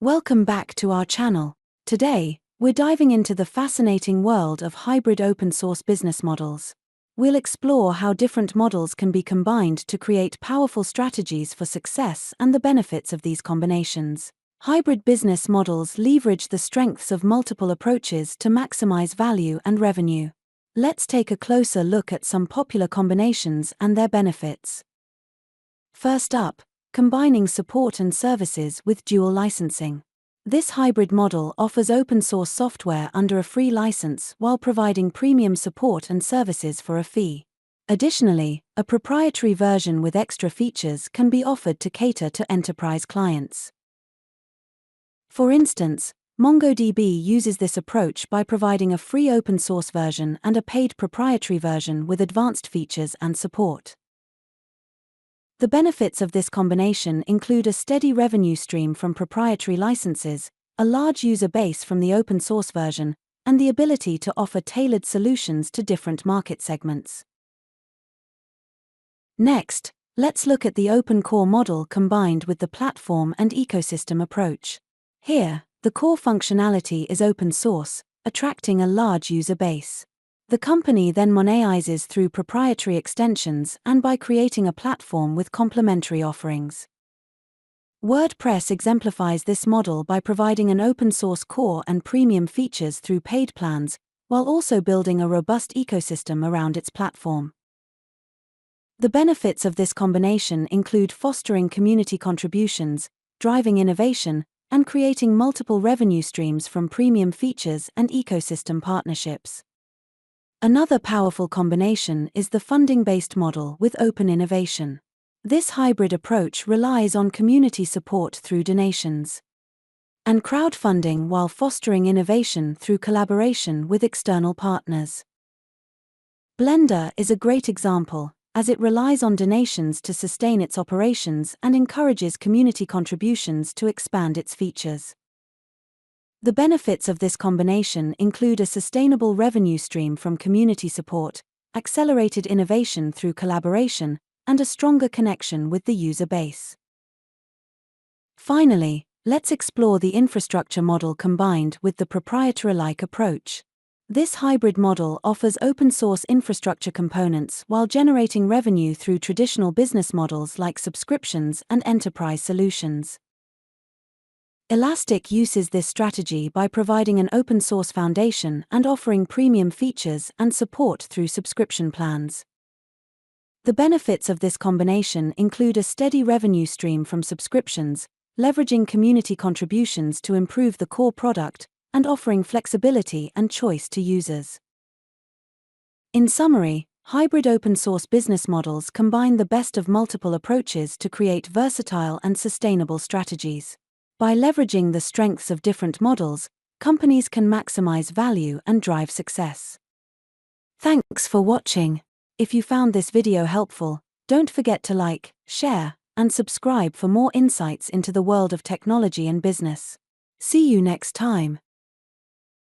Welcome back to our channel. Today, we're diving into the fascinating world of hybrid open-source business models. We'll explore how different models can be combined to create powerful strategies for success and the benefits of these combinations. Hybrid business models leverage the strengths of multiple approaches to maximize value and revenue. Let's take a closer look at some popular combinations and their benefits. First up, combining support and services with dual licensing. This hybrid model offers open-source software under a free license while providing premium support and services for a fee. Additionally, a proprietary version with extra features can be offered to cater to enterprise clients. For instance, MongoDB uses this approach by providing a free open-source version and a paid proprietary version with advanced features and support. The benefits of this combination include a steady revenue stream from proprietary licenses, a large user base from the open-source version, and the ability to offer tailored solutions to different market segments. Next, let's look at the open core model combined with the platform and ecosystem approach. Here, the core functionality is open source, attracting a large user base. The company then monetizes through proprietary extensions and by creating a platform with complementary offerings. WordPress exemplifies this model by providing an open-source core and premium features through paid plans, while also building a robust ecosystem around its platform. The benefits of this combination include fostering community contributions, driving innovation, and creating multiple revenue streams from premium features and ecosystem partnerships. Another powerful combination is the funding-based model with open innovation. This hybrid approach relies on community support through donations and crowdfunding while fostering innovation through collaboration with external partners. Blender is a great example, as it relies on donations to sustain its operations and encourages community contributions to expand its features. The benefits of this combination include a sustainable revenue stream from community support, accelerated innovation through collaboration, and a stronger connection with the user base. Finally, let's explore the infrastructure model combined with the proprietary-like approach. This hybrid model offers open-source infrastructure components while generating revenue through traditional business models like subscriptions and enterprise solutions. Elastic uses this strategy by providing an open-source foundation and offering premium features and support through subscription plans. The benefits of this combination include a steady revenue stream from subscriptions, leveraging community contributions to improve the core product, and offering flexibility and choice to users. In summary, hybrid open-source business models combine the best of multiple approaches to create versatile and sustainable strategies. By leveraging the strengths of different models, companies can maximize value and drive success. Thanks for watching. If you found this video helpful, don't forget to like, share, and subscribe for more insights into the world of technology and business. See you next time.